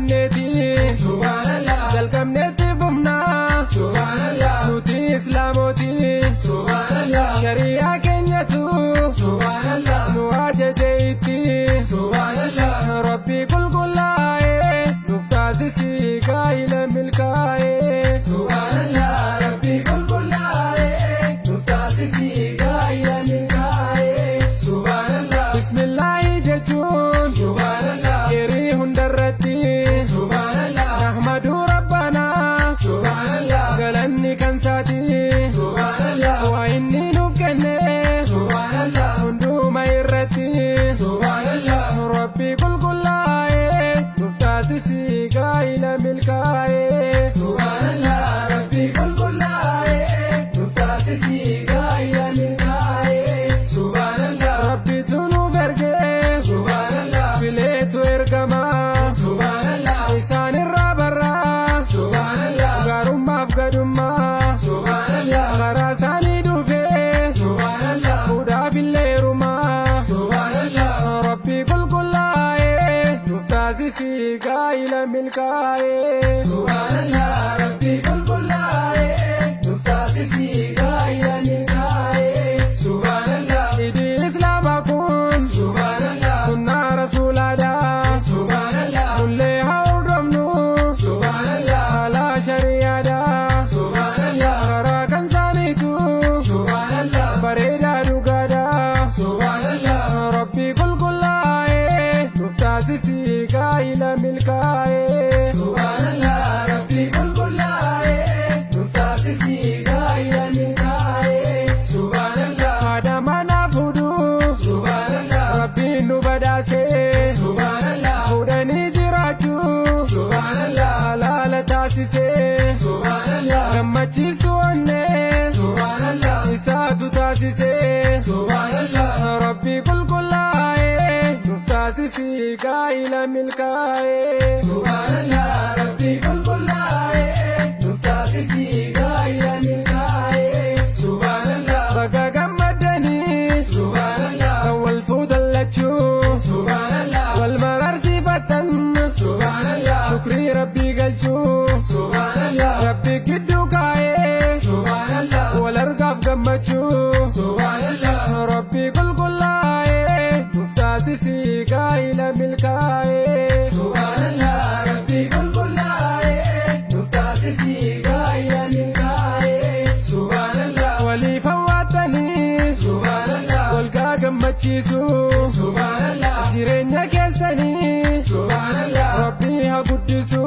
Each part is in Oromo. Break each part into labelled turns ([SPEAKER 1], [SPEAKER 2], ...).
[SPEAKER 1] jenneti subhanallah jalqabnetti fufna subhanallah nuti islaamoti subhanallah shari'a keenyatu subhanallah nu ajajeetti subhanallah rabbi qulqullaa'e nuuf taasisi gaa'ila milkaa'e subhanallah rabbi qulqullaa'e nuuf taasisi gaa'ila milkaa'e subhanallah bismillaahi jechuun subhanallah yerii hundarratti subhanallah nahmadu rabbana subhanallah galanni kansaati subhanallah waa inni nuuf kenne subhanallah hunduma irratti subhanallah rabbi qulqullaa'e nuuf taasisi gaa'ila milkaa'e subhanallah rabbi qulqullaa'e nuuf taasisi gaa'ila milkaa'e subhanallah rabbitu nuuf erge subhanallah fileetu ergama subhanallah isaan irraa barra subhanallah gaarummaaf gadummaa subhanallah karaa isaanii dhufe subhanallah fuudhaaf illeerumaa subhanallah rabbi qulqullaa'e nuuf taasisi gaa'ila milkaa'e subhanallah rabbi qulqullaa'e nuuf taasisi gaa'ila milkaa'e subhanallah idii islaamaa kun subhanallah sunnaa rasuulaadha subhanallah nullee haa hordofnu subhanallah haala shari'aadha subhanallah karaa kan isaaniitu subhanallah bareedaa dhugaadha subhanallah rabbi qulqullaa'e nuuf taasisi gaa'ila milkaa'e subhanallah rabbi qulqullaa'e nuuf taasisi gaa'ila milkaa'e subhanallah haadha manaa fuudhu subhanallah rabbiin nu badhaase subhanallah fuudhanii jiraachuu subhanallah halaala taasise subhanallah gammachiistu onnee subhanallah isaatu taasise subhanallah rabbi qulqullaa'e nuuf taasisi gaa'ila milkaa'e subhanallah rabbi qulqullaa'e nuuf taasisi gaa'ila milkaa'e subhanallah baga gammadanii subhanallah kan wal fuutan lachuu subhanallah wal mararsiifatan subhanallah shukrii rabbii galchuu subhanallah rabbi gidduu kaa'e subhanallah wal argaaf gammachuu subhanallah rabbi qulqullaa'e nuuf taasisi gaa'ila milkaa'e subhanallah rabbi qulqullaa'e nuuf taasisi gaa'ila milkaa'e subhanallah waliif hawwaatanii subhanallah walgaa gammachiisu subhanallah jireenya keessanii subhanallah rabbi haa guddisu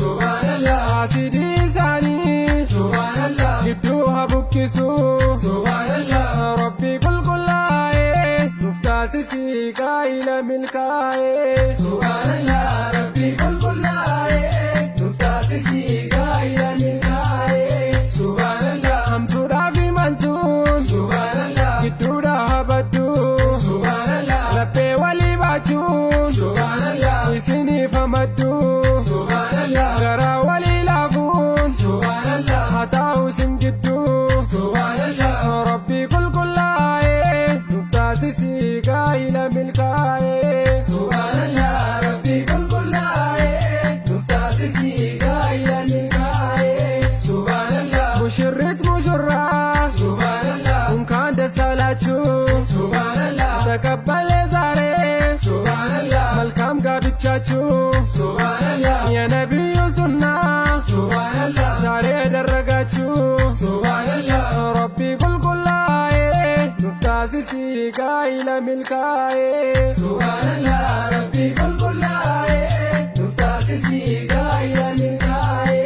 [SPEAKER 1] subhanallah haasidii isaanii subhanallah gidduu haa buqqisu subhanallah rabbi qulqullaa'e nuuf taasisi gaa'ila milkaa'e subhanallah rabbi qulqullaa'e nuuf taasisi gaa'ila milkaa'e subhanallah hamtuudhaaf imaltuun subhanallah gidduudha haa baddu subhanallah laphee walii baachuun subhanallah isiniif hamaddu subhanallah garaa walii laafuun subhanallah haa taa'u isin gidduu subhanallah rabbi qulqullaa'e nuuf taasisi gaa'ila milkaa'e subhanallah rabbi qulqullaa'e nuuf taasisi gaa'ila milkaa'e subhanallah mushirrit mushurraa subhanallah unkaan dassaalachuu subhanallah taqabbalee zaaree subhanallah malkaam gaabichaachuu subhanallah ya nabiyyu sunnaa subhanallah zaaree darragaachuu subhanallah rabbi qulqullaa'e nuuf taasisi gaa'ila milkaa'e subhanallah rabbi qulqullaa'e nuuf taasisi gaa'ila milkaa'e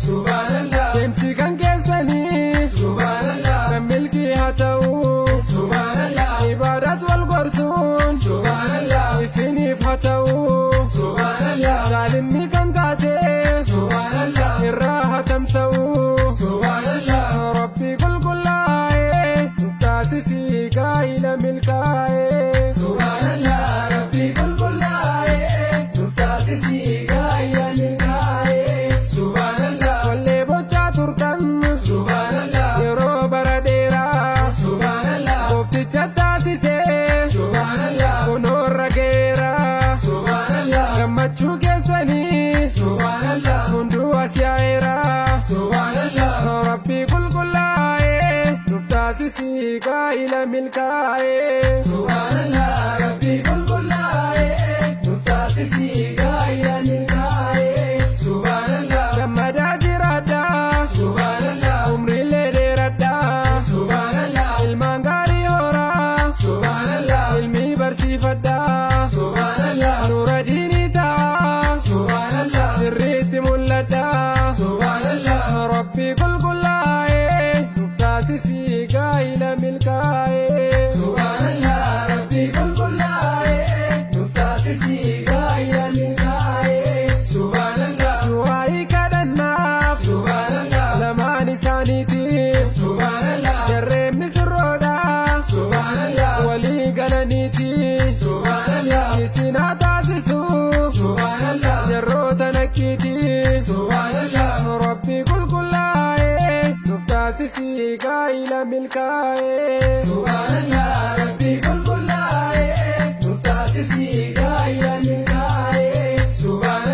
[SPEAKER 1] subhanallah deemsi kan keessanii subhanallah kan milkii haa ta'u subhanallah ibaadaat wal gorsuun subhanallah isiniif haa ta'u subhanallah zaalimni kan taate subhanallah irraa haa tamsa'u subhanallah rabbi qulqullaa'e nuuf taasisi gaa'ila milkaa'e subhanallah rabbi qulqullaa'e nuuf milkaa'e. Subhanallah rabbi qulqullaa'e nuuf taasisii gaa'ila milkaa'e. Subhanallah gammadaa jiraadhaa. Subhanallah umriilee dheeradhaa. Subhanallah ilmaan gaarii horaa. Subhanallah ilmi barsiifadhaa. Subhanallah nuura diinii ta'a. Subhanallah sirriitti mul'adhaa. Subhanallah rabbi qulqullaa'e nuuf taasisii gaa'ila milkaa'e. Subhanallah rabbi qulqullaa'e nuuf taasisii gaa'ila milkaa'e. Subhanallah du'aa'i kadhannaaf. Subhanallah lamaan isaaniitiif. Subhanallah jarreen misirroodhaa. Subhanallah walii galaniiti. Subhanallah isinaa taasisu. Subhanallah jarroota nakkiiti. Subhanallah rabbi qulqullaa'e nuuf taasisii gaa'ila milkaa'e. Subhanallah rabbi